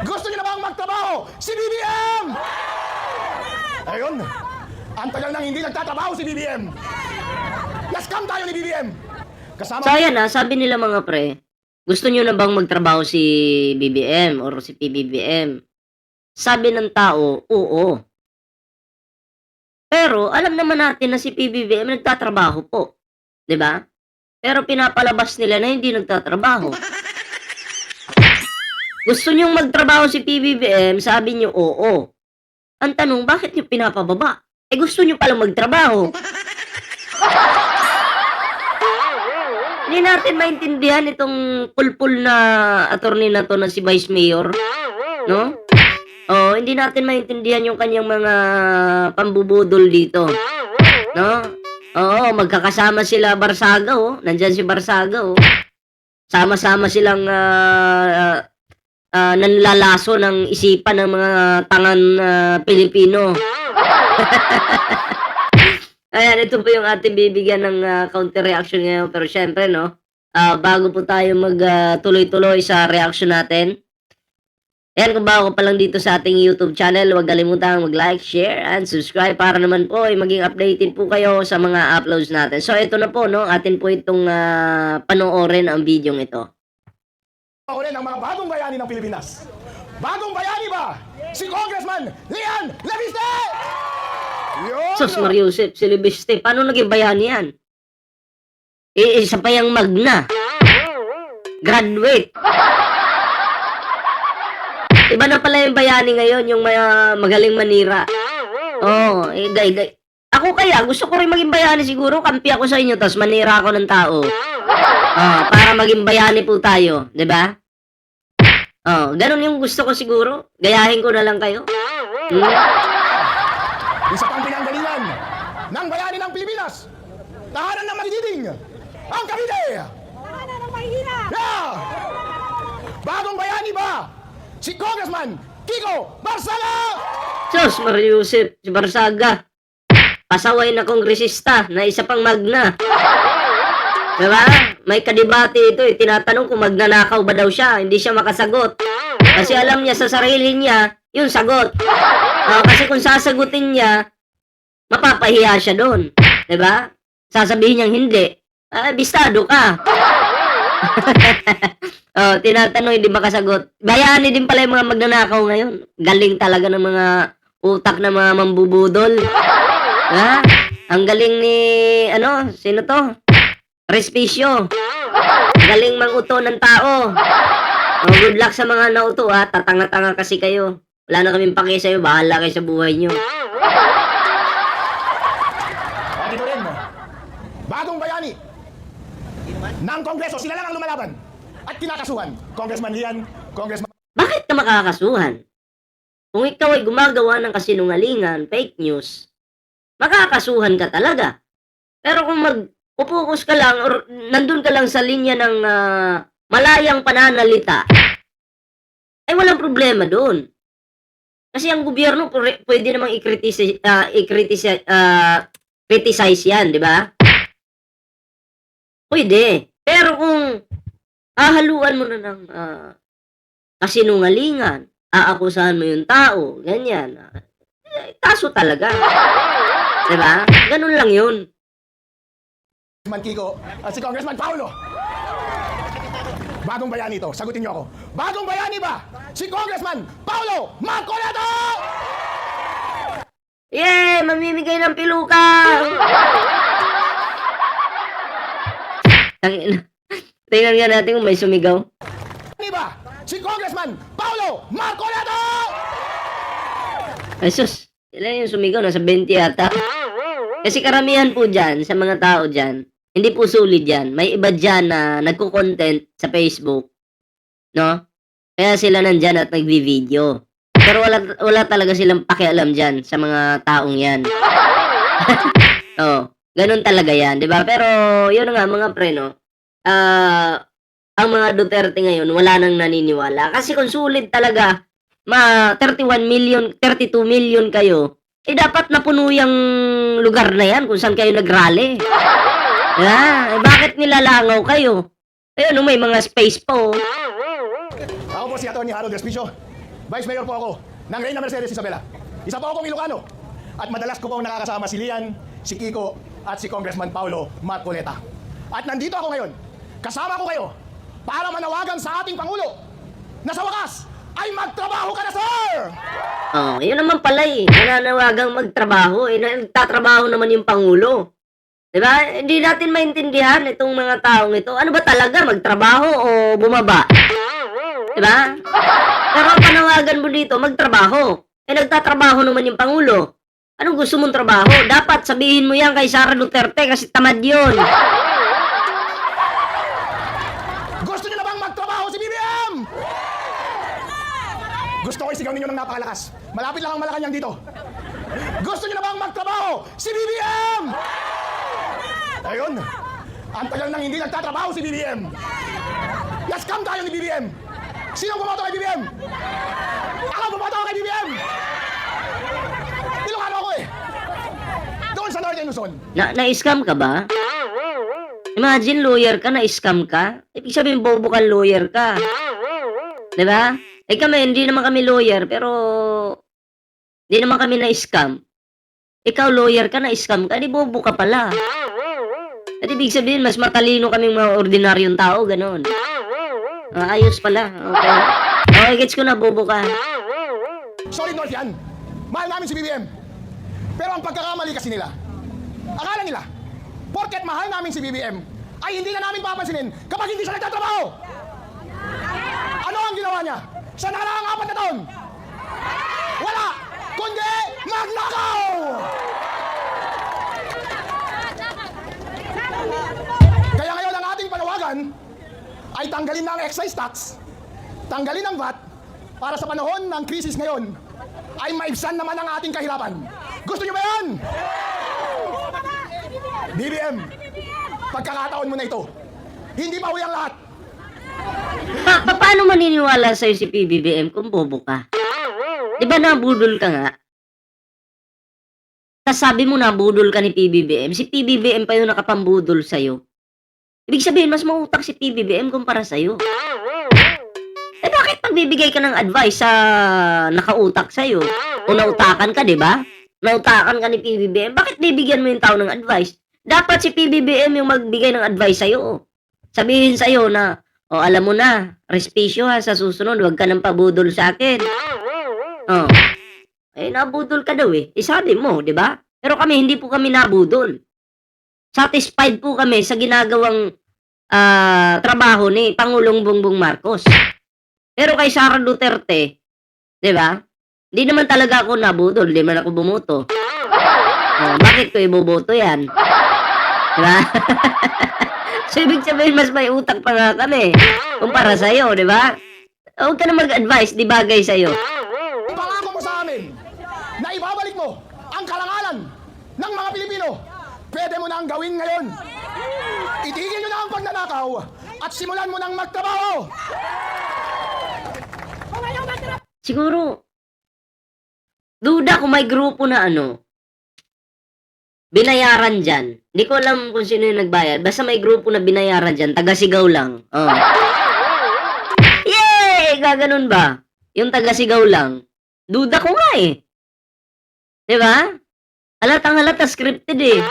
Gusto niyo na bang magtrabaho? Si BBM! Ayun, ang tagal nang hindi nagtatrabaho si BBM. Na-scam tayo ni BBM. Kasama... So ayan sabi nila mga pre, gusto nyo na bang magtrabaho si BBM or si PBBM? Sabi ng tao, oo. Pero alam naman natin na si PBBM nagtatrabaho po. 'Di ba? Pero pinapalabas nila na hindi nagtatrabaho. Gusto nyong magtrabaho si PBBM, sabi nyo oo. Ang tanong, bakit nyo pinapababa? Eh gusto nyo palang magtrabaho. Hindi natin maintindihan itong pulpul na attorney na to na si Vice Mayor. No? Oh, hindi natin maintindihan yung kanyang mga pambubudol dito. No? Oo, magkakasama sila Barsaga, oh. Nandyan si Barsaga, oh. Sama-sama silang nanlalaso ng isipan ng mga tangan Pilipino. Ayan, ito po yung ating bibigyan ng counter reaction ngayon. Pero syempre, no, bago po tayo tuloy-tuloy sa reaction natin, ayan, kung bago pa lang dito sa ating YouTube channel, huwag kalimutang mag-like, share, and subscribe para naman po ay maging updated po kayo sa mga uploads natin. So, ito na po, no, atin po itong panoorin ang video ito. Ako rin ang mga bagong bayani ng Pilipinas. Bagong bayani ba? Si Congressman Lian Leviste! Yun! Sos Mariusep, si Leviste, paano naging bayani yan? Isa pa yung magna. Graduate. Iba na pala yung bayani ngayon, yung magaling manira. Oo, gay. Ako kaya, gusto ko rin maging bayani siguro. Kampi ako sa inyo, tapos manira ako ng tao. Para maging bayani po tayo, di ba? Ganun yung gusto ko siguro. Gayahin ko na lang kayo. Isa pang pinanggalingan ng bayani ng Pilipinas. Tahanan ng magiging ang Cavite! Tahanan ng mahihina! Yeah! Bagong bayani ba? Si Congressman Kiko Barsaga! Sos Mariusep, si Barsaga. Pasaway na kongresista na isa pang magna. Diba? May kadebate ito, tinatanong kung magnanakaw ba daw siya, hindi siya makasagot. Kasi alam niya sa sarili niya, yung sagot. Kasi kung sasagutin niya, mapapahiya siya doon. Diba? Sasabihin niyang hindi. Bistado ka. Tinatanong, hindi makasagot. Bayani din pala yung mga magnanakaw ngayon. Galing talaga ng mga utak ng mga mambubudol. Ang galing ni, sino to? Respicio. Galing manguto ng tao. Good luck sa mga nauto, tatanga-tanga kasi kayo. Wala na kaming pake sa'yo, bahala kayo sa buhay nyo. Dito rin, bagong bayani ng Kongreso, sila lang ang lumalaban at kinakasuhan. Congressman Lian, Congressman... Bakit ka makakasuhan? Kung ikaw ay gumagawa ng kasinungalingan, fake news, makakasuhan ka talaga. Pero kung pupukus ka lang or nandun ka lang sa linya ng malayang pananalita, ay walang problema doon. Kasi ang gobyerno pwede namang i-criticize yan, di ba? Pwede. Pero kung hahaluan mo na ng kasinungalingan, aakusahan mo yung tao, ganyan, kaso talaga. Di ba? Ganun lang yun. Congressman Kiko at si Congressman Paulo. Bagong bayani ito. Sagutin niyo ako. Bagong bayani ba? Si Congressman Paulo Marcoleto! Yeah! Mamimigay ng piluka! Tingnan nga natin kung may sumigaw. Bayani ba? Si Congressman Paulo Marcoleto! Ay sus! Ilan yung sumigaw? Nasa 20 yata. Kasi karamihan po dyan, sa mga tao dyan, hindi po sulit yan. May iba dyan na nagko-content sa Facebook. No? Kaya sila nandyan at nagvi-video. Pero wala talaga silang pakialam dyan sa mga taong yan. Ganun talaga yan, di ba? Pero, yun nga, mga pre, no? Ang mga Duterte ngayon, wala nang naniniwala. Kasi kung sulit talaga, 31 million, 32 million kayo, dapat napuno yung lugar na yan kung saan kayo nag-rally. Bakit nilalangaw kayo? Ayun, may mga space po. Ako po si Atty. Harold Respicio. Vice Mayor po ako ng Reyna Mercedes Isabela. Isa po akong Ilocano. At madalas ko pong nakakasama si Lian, si Kiko, at si Congressman Paulo Marcoleta. At nandito ako ngayon, kasama ko kayo para manawagan sa ating Pangulo na sa wakas ay magtrabaho ka na, sir! Oh, yun naman pala eh. Nananawagang magtrabaho. Nagtatrabaho naman yung Pangulo. Diba? Hindi natin maintindihan itong mga taong ito. Ano ba talaga? Magtrabaho o bumaba? Diba? Pero ang panawagan mo dito, magtrabaho. Nagtatrabaho naman yung Pangulo. Anong gusto mong trabaho? Dapat sabihin mo yan kay Sara Duterte kasi tamad yun. Gusto niyo na bang magtrabaho si BBM? Gusto ko isigaw ninyo ng napakalakas. Malapit lang ang Malacanang dito. Gusto niyo na bang magtrabaho si BBM? Ayun. Ang tagal nang hindi nagtatrabaho si BBM. Na-scam tayo ni BBM. Sino bumoto kay BBM? Ako bumoto kay BBM. Ilocano ako eh. Doon sa Northern Luzon. Na-scam ka ba? Imagine, lawyer ka, na-scam ka. Ibig sabihin, bobo kang lawyer ka. Diba? Eh kami, hindi naman kami lawyer, pero hindi naman kami na-scam. Ikaw, lawyer ka, na-scam ka, di bobo ka pala. At ibig sabihin, mas matalino kaming mga ordinaryong tao, ganon. Ayos pala, okay. Okay, gets ko na, bobo ka. Solid North yan. Mahal namin si BBM. Pero ang pagkakamali kasi nila, akala nila, porket mahal namin si BBM, ay hindi na namin papansinin kapag hindi siya nagtatrabaho. Ano ang ginawa niya sa nakaraang 4 na taon? Wala, kundi magnakaw! Kaya ngayon ang ating panawagan ay tanggalin na ang excise tax, tanggalin ang VAT, para sa panahon ng krisis ngayon, ay maibsan naman ang ating kahirapan. Gusto niyo ba yan? BBM, pagkakataon mo na ito. Hindi pa uwi ang lahat. Paano maniniwala sa'yo si PBBM kung bobo ka? Di ba nabudol ka nga? Sabi mo nabudol ka ni PBBM, si PBBM pa yung nakapambudol sa'yo. Ibig sabihin, mas mautak si PBBM kumpara sa'yo. Eh bakit magbibigay ka ng advice sa nakautak sa'yo? O nautakan ka, di ba? Nautakan ka ni PBBM, bakit bibigyan mo yung tao ng advice? Dapat si PBBM yung magbigay ng advice sa'yo. Sabihin sa'yo na, o alam mo na, respisyo ha, sa susunod, huwag ka nang pabudol sa akin. Oh. Eh, nabudol ka daw eh. Sabi mo, di ba? Pero kami, hindi po kami nabudol. Satisfied po kami sa ginagawang trabaho ni Pangulong Bongbong Marcos. Pero kay Sara Duterte, di ba? Hindi naman talaga ako nabudol, hindi man ako bumoto. Bakit ko iboboto yan? Di ba? So, ibig sabihin, mas may utak pa nga kami kumpara sa'yo, di ba? Huwag ka na mag-advise, di bagay sa'yo. Pangako mo sa amin na ibabalik mo ang karangalan ng mga Pilipino. Pwede mo na ang gawin ngayon. Itigil nyo na ang pagnanakaw at simulan mo nang magtrabaho. Siguro, duda kung may grupo na binayaran dyan. Hindi ko alam kung sino yung nagbayad. Basta may grupo na binayaran dyan. Taga-sigaw lang. Oh. Yay! Gaganon ba? Yung taga-sigaw lang. Duda ko nga eh. Diba? Halatang halata scripted eh.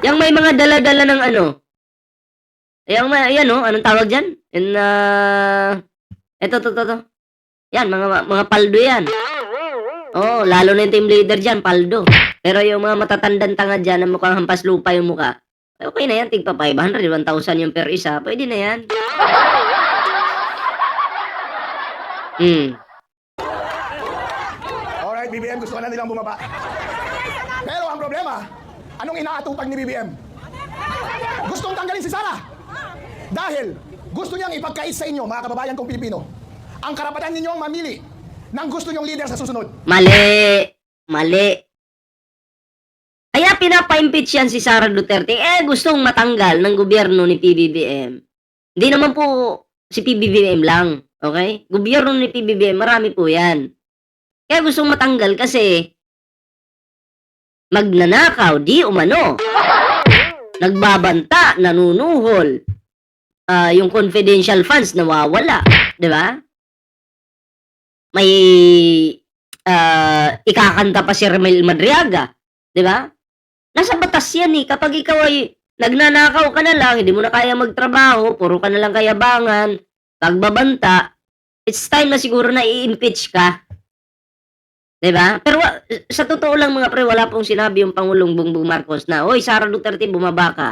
Yang may mga dala-dala ng Yang may, ayan anong tawag dyan? Ito. Yan, mga paldo yan. Oh, lalo na yung team leader dyan, paldo. Pero yung mga matatandang tanga dyan na mukhang hampas lupa yung mukha, okay na yan, tigpa 500, 1,000 yung per isa, pwede na yan. Alright, BBM, gusto ka na nilang bumaba. Pero ang problema, anong inaatupag ni BBM? Gustong tanggalin si Sara. Dahil gusto niyang ipagkait sa inyo, mga kababayan kong Pilipino, ang karapatan ninyong mamili ng gusto nyong leader sa susunod. Mali. Kaya pinapa-impeach yan si Sara Duterte. Gustong matanggal ng gobyerno ni PBBM. Hindi naman po si PBBM lang. Okay? Gobyerno ni PBBM, marami po yan. Kaya gustong matanggal kasi magnanakaw, di umano. Nagbabanta, nanunuhol. yung confidential funds nawawala, 'di ba? May ikakanta pa si Romel Madriaga, 'di ba? Nasa batas 'yan eh. Kapag ikaw ay nagnanakaw ka na lang, hindi mo na kaya magtrabaho, puro ka na lang kayabangan, pagbabanta, it's time na siguro na i-impeach ka. 'Di ba? Pero sa totoo lang mga pre, wala pong sinabi yung Pangulong Bongbong Marcos na, "Hoy, Sara Duterte, bumaba ka."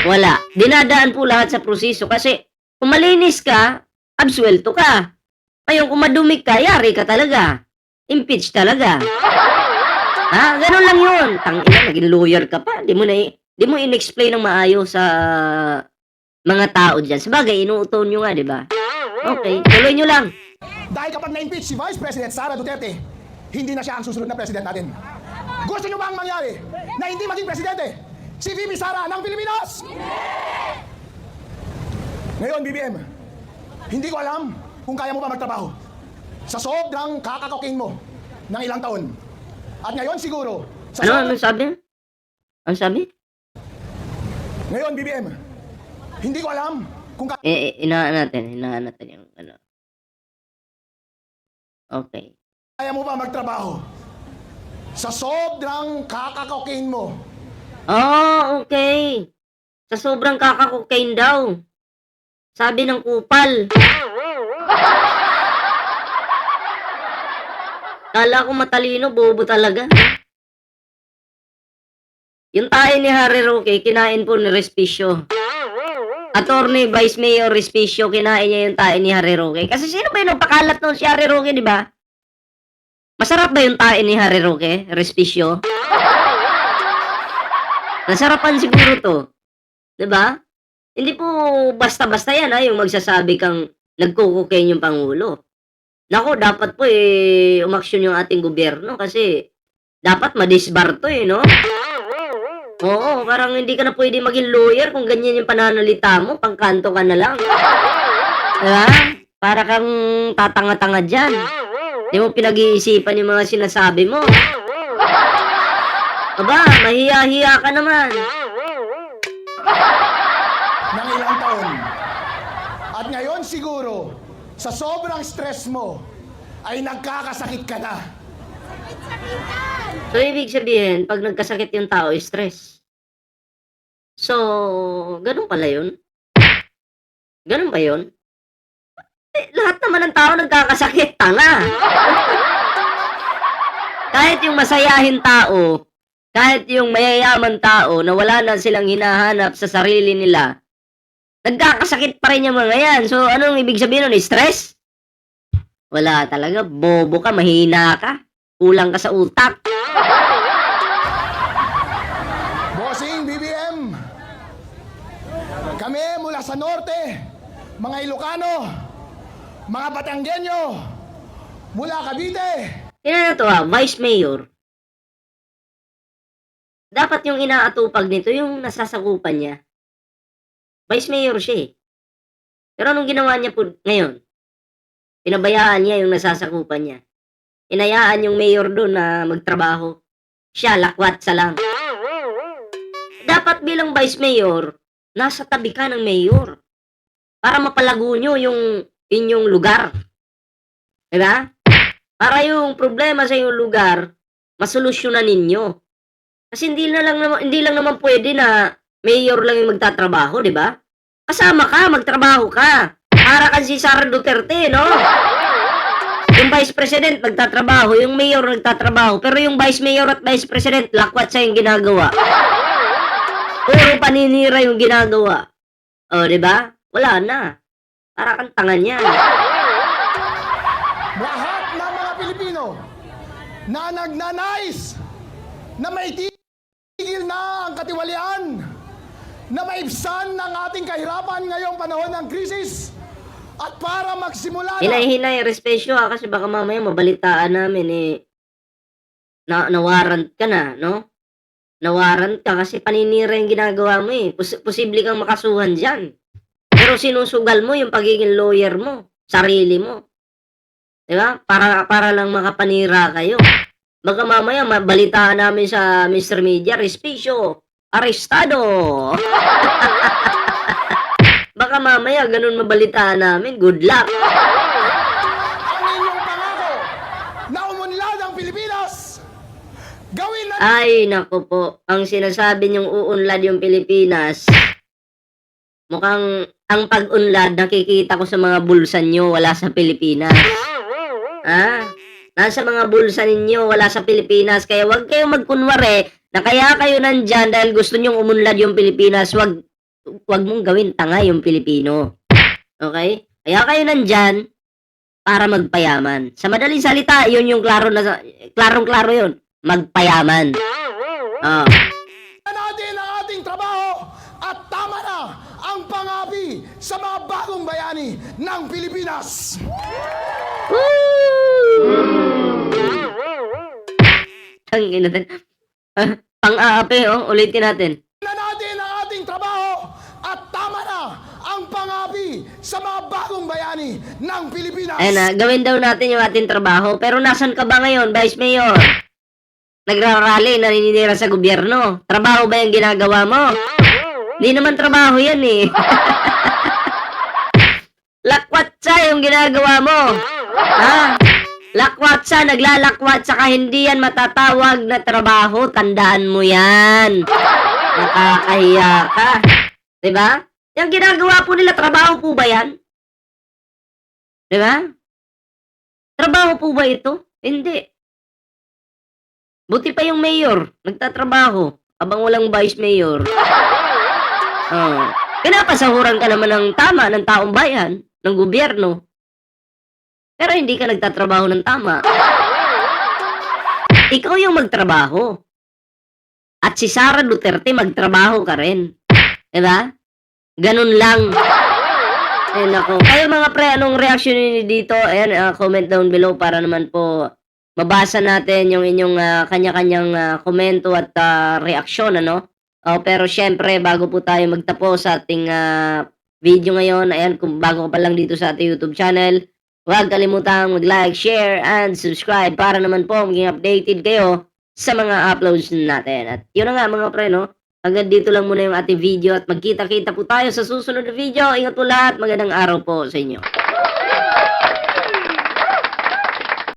Wala. Dinadaan po lahat sa proseso kasi kung malinis ka, absuelto ka. Ngayon, kung madumi ka, yari ka talaga. Impeach talaga. Ha? Ganun lang yun. Tangina, naging lawyer ka pa. Di mo in-explain ng maayos sa mga tao dyan. Sabagay, inuuto nyo nga, di ba? Okay, tuloy nyo lang. Dahil kapag na-impeach si Vice President Sara Duterte, hindi na siya ang susunod na president natin. Gusto nyo bang mangyari na hindi maging presidente si VP Sara ng Pilipinas? Ngayon, BBM, hindi ko alam kung kaya mo pa magtrabaho sa sobrang kakakaukin mo ng ilang taon. At ngayon siguro, sa Ano sabi? Ano sabi? Ngayon, BBM, hindi ko alam kung Inahan natin yung ano. Okay. kaya mo pa magtrabaho sa sobrang kakakaukin mo. Oh, okay. Sa sobrang kakakokain daw. Sabi ng kupal. Kala ko matalino, bobo talaga. Yung tayo ni Harry Roque, kinain po ni Respicio. Attorney Vice Mayor Respicio, kinain niya yung tayo ni Harry Roque. Kasi sino ba yung nagpakalat nun si Harry Roque, di ba? Masarap ba yung tayo ni Harry Roque, Respicio? Nasarapan siguro to. 'Di ba? Hindi po basta-basta yan yung magsasabi kang nagkukukain yung Pangulo. Nako, dapat po umaksyon yung ating gobyerno kasi dapat madisbar to no? Oo, parang hindi ka na pwede maging lawyer kung ganyan yung pananalita mo, pangkanto ka na lang. 'Di ba? Para kang tatanga-tanga dyan. Hindi mo pinag-iisipan yung mga sinasabi mo. Aba, mahiya-hiya ka naman. Ng ilang taon. At ngayon siguro, sa sobrang stress mo, ay nagkakasakit ka na. So, ibig sabihin, pag nagkasakit yung tao, stress. So, ganun pala yun? Ganun ba yun? Lahat naman ng tao nagkakasakit, tanga. Kahit yung masayahin tao, kahit yung mayayaman tao na wala na silang hinahanap sa sarili nila, nagkakasakit pa rin yung mga yan. So, anong ibig sabihin nun? Stress? Wala talaga. Bobo ka, mahina ka. Kulang ka sa utak. Bossing BBM, kami mula sa norte, mga Ilocano, mga Batanggenyo, mula Cavite. Tingnan na to Vice Mayor. Dapat yung inaatupag nito, yung nasasakupan niya. Vice Mayor siya Pero anong ginawa niya po ngayon? Pinabayaan niya yung nasasakupan niya. Inayaan yung mayor doon na magtrabaho. Siya, lakwat sa lang. Dapat bilang Vice Mayor, nasa tabi ka ng mayor. Para mapalago nyo yung inyong lugar. Diba? Para yung problema sa inyong lugar, masolusyonan ninyo. Kasi hindi lang naman pwede na mayor lang yung magtatrabaho, di ba? Kasama ka, magtrabaho ka. Para kang si Sara Duterte, no? Yung Vice President nagtatrabaho, yung mayor nagtatrabaho, pero yung Vice Mayor at Vice President, lakwat sa yung ginagawa. Puro paninira yung ginagawa. O, di ba? Wala na. Para kang tanga niyan. Lahat ng mga Pilipino na nagnanais na maitigil na ang katiwalian, na maibsan ng ating kahirapan ngayong panahon ng krisis, at para magsimula na... Hinay-hinay, respesyo kasi baka mamaya mabalitaan namin nawarrant ka na, no? Nawarrant ka kasi paninira yung ginagawa mo Posible kang makasuhan dyan. Pero sinusugal mo yung pagiging lawyer mo, sarili mo. Diba? Para lang makapanira kayo. Baka mamaya mabalitaan namin sa Mr. Media, respesyo, arestado. mamaya ganun mabalitaan namin. Good luck. Ang inyong pangako na umunlad ang Pilipinas, gawin na Ay, naku po. Ang sinasabi niyong uunlad yung Pilipinas, mukhang ang pag-unlad nakikita ko sa mga bulsa niyo, wala sa Pilipinas. Nasa mga bulsa ninyo, wala sa Pilipinas. Kaya wag kayong magkunwari na kaya kayo nandyan dahil gusto nyong umunlad yung Pilipinas. Wag mong gawin tanga yung Pilipino. Okay? Kaya kayo nandyan para magpayaman. Sa madaling salita, yun yung klarong-klaro yun. Magpayaman. natin ang ating trabaho at tama na ang pangapi sa mga bagong bayani ng Pilipinas. Ang ina natin. Pang-aapi, ulitin natin. Na natin ang ating trabaho at tama na ang pangapi sa mga bagong bayani ng Pilipinas. Ayun na, gawin daw natin yung ating trabaho. Pero nasan ka ba ngayon, Vice Mayor? Nagrarally, naninira sa gobyerno. Trabaho ba yung ginagawa mo? Hindi naman trabaho yan eh. Lakwatsa yung ginagawa mo. Ha? Lakwatsa, naglalakwat, saka hindi yan matatawag na trabaho. Tandaan mo yan. Nakakahiya ka. Diba? Yung ginagawa po nila, trabaho po ba yan? Diba? Trabaho po ba ito? Hindi. Buti pa yung mayor, nagtatrabaho, abang walang vice mayor. Pinapasahuran ka naman ng tama ng taong bayan, ng gobyerno. Pero hindi ka nagtatrabaho ng tama. Ikaw yung magtrabaho. At si Sara Duterte magtrabaho ka rin. Diba? Ganun lang. Ayun ako. Kayo mga pre, anong reaction niyo dito? Ayan, comment down below para naman po mabasa natin yung inyong kanya-kanyang komento at reaksyon, ano? Pero syempre, bago po tayo magtapos sa ating video ngayon, ayan, kung bago ka pa lang dito sa ating YouTube channel, huwag kalimutang mag-like, share, and subscribe para naman po maging updated kayo sa mga uploads natin. At yun na nga mga pre, no? Hanggang dito lang muna yung ating video at magkita-kita po tayo sa susunod na video. Ingat po lahat, magandang araw po sa inyo.